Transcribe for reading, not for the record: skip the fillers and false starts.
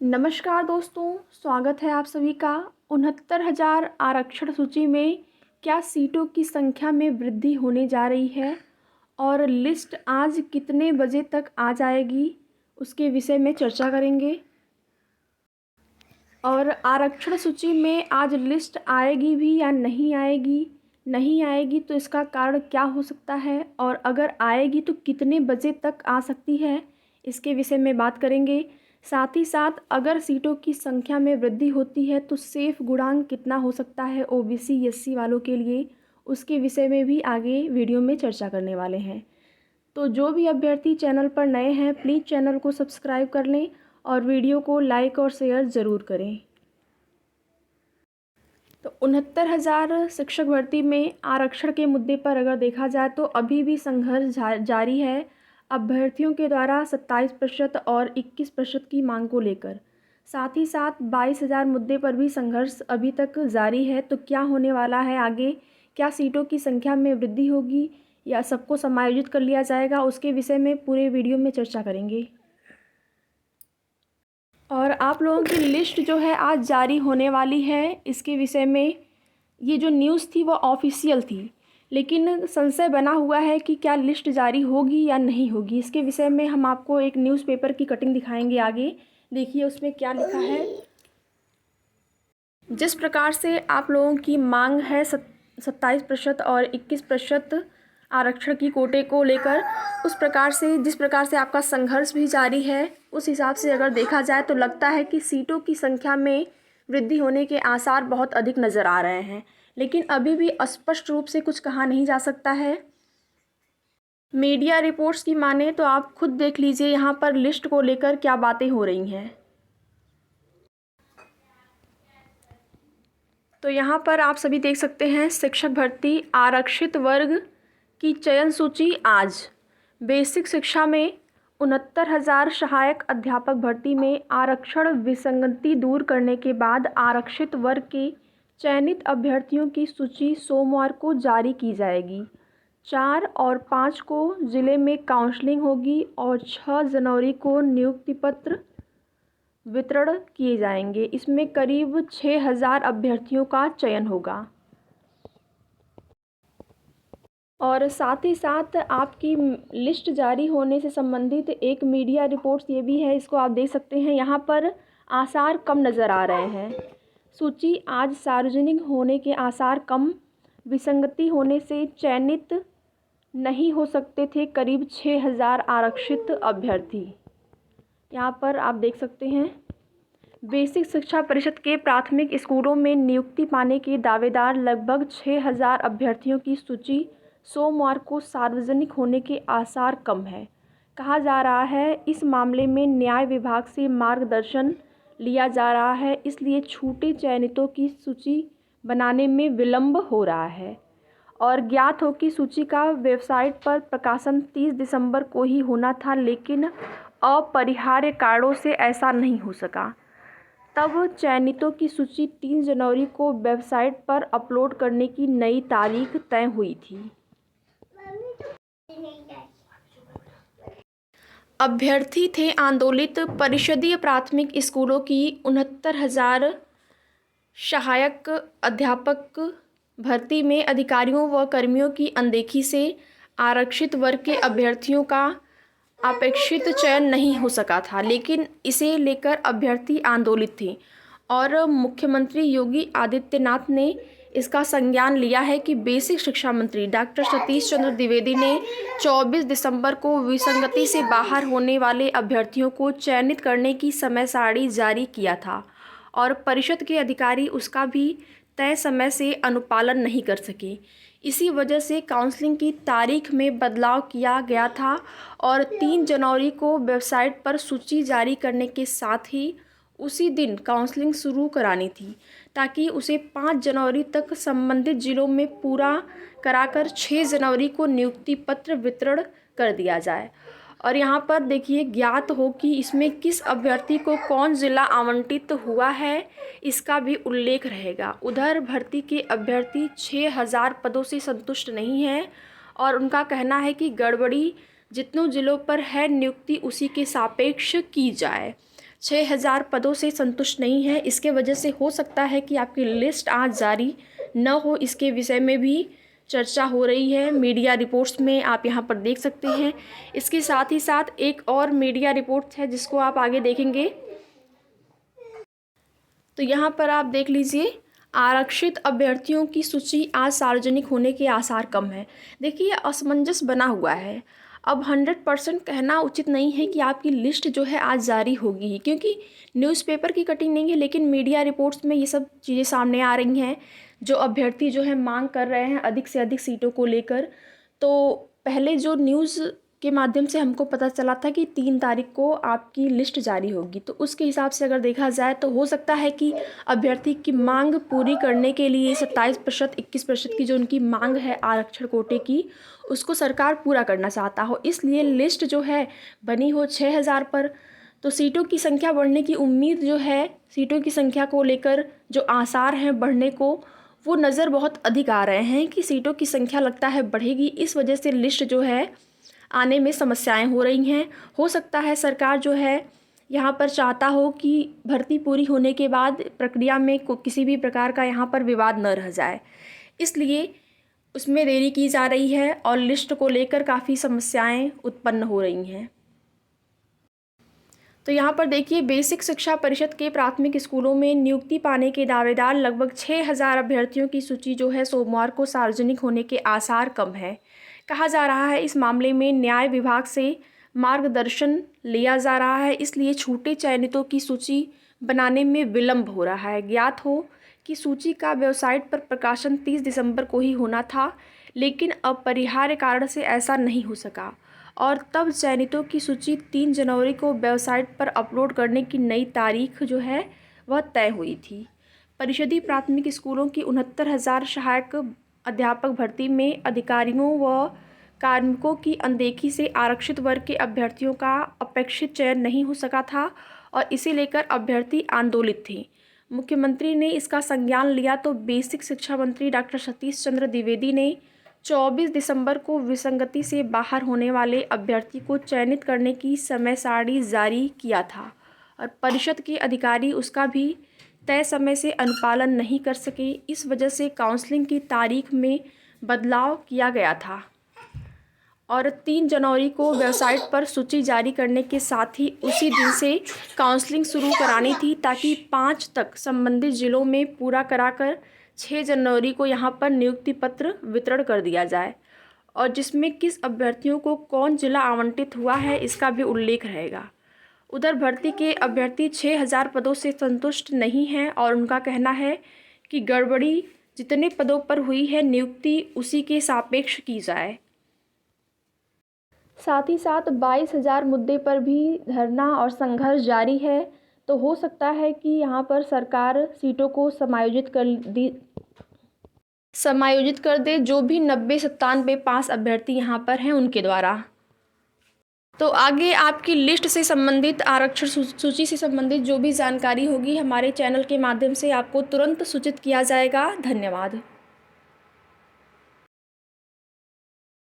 नमस्कार दोस्तों, स्वागत है आप सभी का। 69,000 आरक्षण सूची में क्या सीटों की संख्या में वृद्धि होने जा रही है और लिस्ट आज कितने बजे तक आ जाएगी, उसके विषय में चर्चा करेंगे। और आरक्षण सूची में आज लिस्ट आएगी भी या नहीं आएगी तो इसका कारण क्या हो सकता है, और अगर आएगी तो कितने बजे तक आ सकती है, इसके विषय में बात करेंगे। साथ ही साथ अगर सीटों की संख्या में वृद्धि होती है तो सेफ गुणांक कितना हो सकता है ओबीसी एससी वालों के लिए, उसके विषय में भी आगे वीडियो में चर्चा करने वाले हैं। तो जो भी अभ्यर्थी चैनल पर नए हैं प्लीज़ चैनल को सब्सक्राइब कर लें और वीडियो को लाइक और शेयर ज़रूर करें। तो 69,000 शिक्षक भर्ती में आरक्षण के मुद्दे पर अगर देखा जाए तो अभी भी संघर्ष जारी है अभ्यर्थियों के द्वारा 27% और 21% की मांग को लेकर। साथ ही साथ 22,000 मुद्दे पर भी संघर्ष अभी तक जारी है। तो क्या होने वाला है आगे, क्या सीटों की संख्या में वृद्धि होगी या सबको समायोजित कर लिया जाएगा, उसके विषय में पूरे वीडियो में चर्चा करेंगे। और आप लोगों की लिस्ट जो है आज जारी होने वाली है, इसके विषय में ये जो न्यूज़ थी वो ऑफिशियल थी, लेकिन संशय बना हुआ है कि क्या लिस्ट जारी होगी या नहीं होगी। इसके विषय में हम आपको एक न्यूज़पेपर की कटिंग दिखाएंगे। आगे देखिए उसमें क्या लिखा है। जिस प्रकार से आप लोगों की मांग है 27% और 21% आरक्षण की कोटे को लेकर, उस प्रकार से जिस प्रकार से आपका संघर्ष भी जारी है, उस हिसाब से अगर देखा जाए तो लगता है कि सीटों की संख्या में वृद्धि होने के आसार बहुत अधिक नज़र आ रहे हैं, लेकिन अभी भी स्पष्ट रूप से कुछ कहा नहीं जा सकता है। मीडिया रिपोर्ट्स की माने तो आप खुद देख लीजिए यहाँ पर लिस्ट को लेकर क्या बातें हो रही हैं। तो यहाँ पर आप सभी देख सकते हैं शिक्षक भर्ती आरक्षित वर्ग की चयन सूची आज। बेसिक शिक्षा में 69,000 सहायक अध्यापक भर्ती में आरक्षण विसंगति दूर करने के बाद आरक्षित वर्ग के चयनित अभ्यर्थियों की सूची सोमवार को जारी की जाएगी। 4 और 5 को ज़िले में काउंसलिंग होगी और 6 जनवरी को नियुक्ति पत्र वितरण किए जाएंगे। इसमें करीब 6,000 अभ्यर्थियों का चयन होगा। और साथ ही साथ आपकी लिस्ट जारी होने से संबंधित एक मीडिया रिपोर्ट्स ये भी है, इसको आप देख सकते हैं। यहाँ पर आसार कम नज़र आ रहे हैं। सूची आज सार्वजनिक होने के आसार कम, विसंगति होने से चयनित नहीं हो सकते थे करीब 6,000 आरक्षित अभ्यर्थी। यहाँ पर आप देख सकते हैं बेसिक शिक्षा परिषद के प्राथमिक स्कूलों में नियुक्ति पाने के दावेदार लगभग 6,000 अभ्यर्थियों की सूची सोमवार को सार्वजनिक होने के आसार कम है। कहा जा रहा है इस मामले में न्याय विभाग से मार्गदर्शन लिया जा रहा है, इसलिए छूटे चयनितों की सूची बनाने में विलंब हो रहा है। और ज्ञात हो कि सूची का वेबसाइट पर प्रकाशन 30 दिसंबर को ही होना था, लेकिन अपरिहार्य कारणों से ऐसा नहीं हो सका। तब चयनितों की सूची 3 जनवरी को वेबसाइट पर अपलोड करने की नई तारीख तय हुई थी। अभ्यर्थी थे आंदोलित परिषदीय प्राथमिक स्कूलों की 69,000 सहायक अध्यापक भर्ती में अधिकारियों व कर्मियों की अनदेखी से आरक्षित वर्ग के अभ्यर्थियों का अपेक्षित चयन नहीं हो सका था, लेकिन इसे लेकर अभ्यर्थी आंदोलित थे और मुख्यमंत्री योगी आदित्यनाथ ने इसका संज्ञान लिया है कि बेसिक शिक्षा मंत्री डॉक्टर सतीश चंद्र द्विवेदी ने 24 दिसंबर को विसंगति से बाहर होने वाले अभ्यर्थियों को चयनित करने की समय सारणी जारी किया था और परिषद के अधिकारी उसका भी तय समय से अनुपालन नहीं कर सके। इसी वजह से काउंसलिंग की तारीख में बदलाव किया गया था और 3 जनवरी को वेबसाइट पर सूची जारी करने के साथ ही उसी दिन काउंसलिंग शुरू करानी थी, ताकि उसे 5 जनवरी तक संबंधित जिलों में पूरा कराकर 6 जनवरी को नियुक्ति पत्र वितरण कर दिया जाए। और यहाँ पर देखिए ज्ञात हो कि इसमें किस अभ्यर्थी को कौन ज़िला आवंटित हुआ है, इसका भी उल्लेख रहेगा। उधर भर्ती के अभ्यर्थी 6,000 पदों से संतुष्ट नहीं हैं और उनका कहना है कि गड़बड़ी जितनों जिलों पर है नियुक्ति उसी के सापेक्ष की जाए। 6000 पदों से संतुष्ट नहीं है। इसके वजह से हो सकता है कि आपकी लिस्ट आज जारी न हो। इसके विषय में भी चर्चा हो रही है, मीडिया रिपोर्ट्स में आप यहाँ पर देख सकते हैं। इसके साथ ही साथ एक और मीडिया रिपोर्ट है जिसको आप आगे देखेंगे तो यहाँ पर आप देख लीजिए, आरक्षित अभ्यर्थियों की सूची आज सार्वजनिक होने के आसार कम है। देखिए, असमंजस बना हुआ है। अब 100% कहना उचित नहीं है कि आपकी लिस्ट जो है आज जारी होगी ही, क्योंकि न्यूज़पेपर की कटिंग नहीं है, लेकिन मीडिया रिपोर्ट्स में ये सब चीज़ें सामने आ रही हैं। जो अभ्यर्थी जो है मांग कर रहे हैं अधिक से अधिक सीटों को लेकर, तो पहले जो न्यूज़ के माध्यम से हमको पता चला था कि 3 तारीख को आपकी लिस्ट जारी होगी, तो उसके हिसाब से अगर देखा जाए तो हो सकता है कि अभ्यर्थी की मांग पूरी करने के लिए 27%, 21% की जो उनकी मांग है आरक्षण कोटे की, उसको सरकार पूरा करना चाहता हो। इसलिए लिस्ट जो है बनी हो 6000 पर। तो सीटों की संख्या बढ़ने की उम्मीद जो है, सीटों की संख्या को लेकर जो आसार हैं बढ़ने को, वो नज़र बहुत अधिक आ रहे हैं कि सीटों की संख्या लगता है बढ़ेगी। इस वजह से लिस्ट जो है आने में समस्याएं हो रही हैं। हो सकता है सरकार जो है यहाँ पर चाहता हो कि भर्ती पूरी होने के बाद प्रक्रिया में किसी भी प्रकार का यहाँ पर विवाद न रह जाए, इसलिए उसमें देरी की जा रही है और लिस्ट को लेकर काफ़ी समस्याएं उत्पन्न हो रही हैं। तो यहाँ पर देखिए, बेसिक शिक्षा परिषद के प्राथमिक स्कूलों में नियुक्ति पाने के दावेदार लगभग 6000 अभ्यर्थियों की सूची जो है सोमवार को सार्वजनिक होने के आसार कम है। कहा जा रहा है इस मामले में न्याय विभाग से मार्गदर्शन लिया जा रहा है, इसलिए छूटे चयनितों की सूची बनाने में विलंब हो रहा है। ज्ञात हो कि सूची का वेबसाइट पर प्रकाशन 30 दिसंबर को ही होना था, लेकिन अपरिहार्य कारण से ऐसा नहीं हो सका और तब चयनितों की सूची 3 जनवरी को वेबसाइट पर अपलोड करने की नई तारीख जो है वह तय हुई थी। परिषदीय प्राथमिक स्कूलों की 69,000 सहायक अध्यापक भर्ती में अधिकारियों व कार्मिकों की अनदेखी से आरक्षित वर्ग के अभ्यर्थियों का अपेक्षित चयन नहीं हो सका था और इसे लेकर अभ्यर्थी आंदोलित थे। मुख्यमंत्री ने इसका संज्ञान लिया तो बेसिक शिक्षा मंत्री डॉक्टर सतीश चंद्र द्विवेदी ने 24 दिसंबर को विसंगति से बाहर होने वाले अभ्यर्थी को चयनित करने की समय सारणी जारी किया था और परिषद के अधिकारी उसका भी तय समय से अनुपालन नहीं कर सके। इस वजह से काउंसलिंग की तारीख में बदलाव किया गया था और 3 जनवरी को वेबसाइट पर सूची जारी करने के साथ ही उसी दिन से काउंसलिंग शुरू करानी थी, ताकि 5 तक संबंधित जिलों में पूरा कराकर 6 जनवरी को यहाँ पर नियुक्ति पत्र वितरण कर दिया जाए और जिसमें किस अभ्यर्थियों को कौन जिला आवंटित हुआ है इसका भी उल्लेख रहेगा। उधर भर्ती के अभ्यर्थी 6000 पदों से संतुष्ट नहीं हैं और उनका कहना है कि गड़बड़ी जितने पदों पर हुई है नियुक्ति उसी के सापेक्ष की जाए। साथ ही साथ 22,000 मुद्दे पर भी धरना और संघर्ष जारी है, तो हो सकता है कि यहाँ पर सरकार सीटों को समायोजित कर दे जो भी 90-97 पास अभ्यर्थी यहाँ पर हैं उनके द्वारा। तो आगे आपकी लिस्ट से संबंधित, आरक्षण सूची से संबंधित जो भी जानकारी होगी हमारे चैनल के माध्यम से आपको तुरंत सूचित किया जाएगा। धन्यवाद।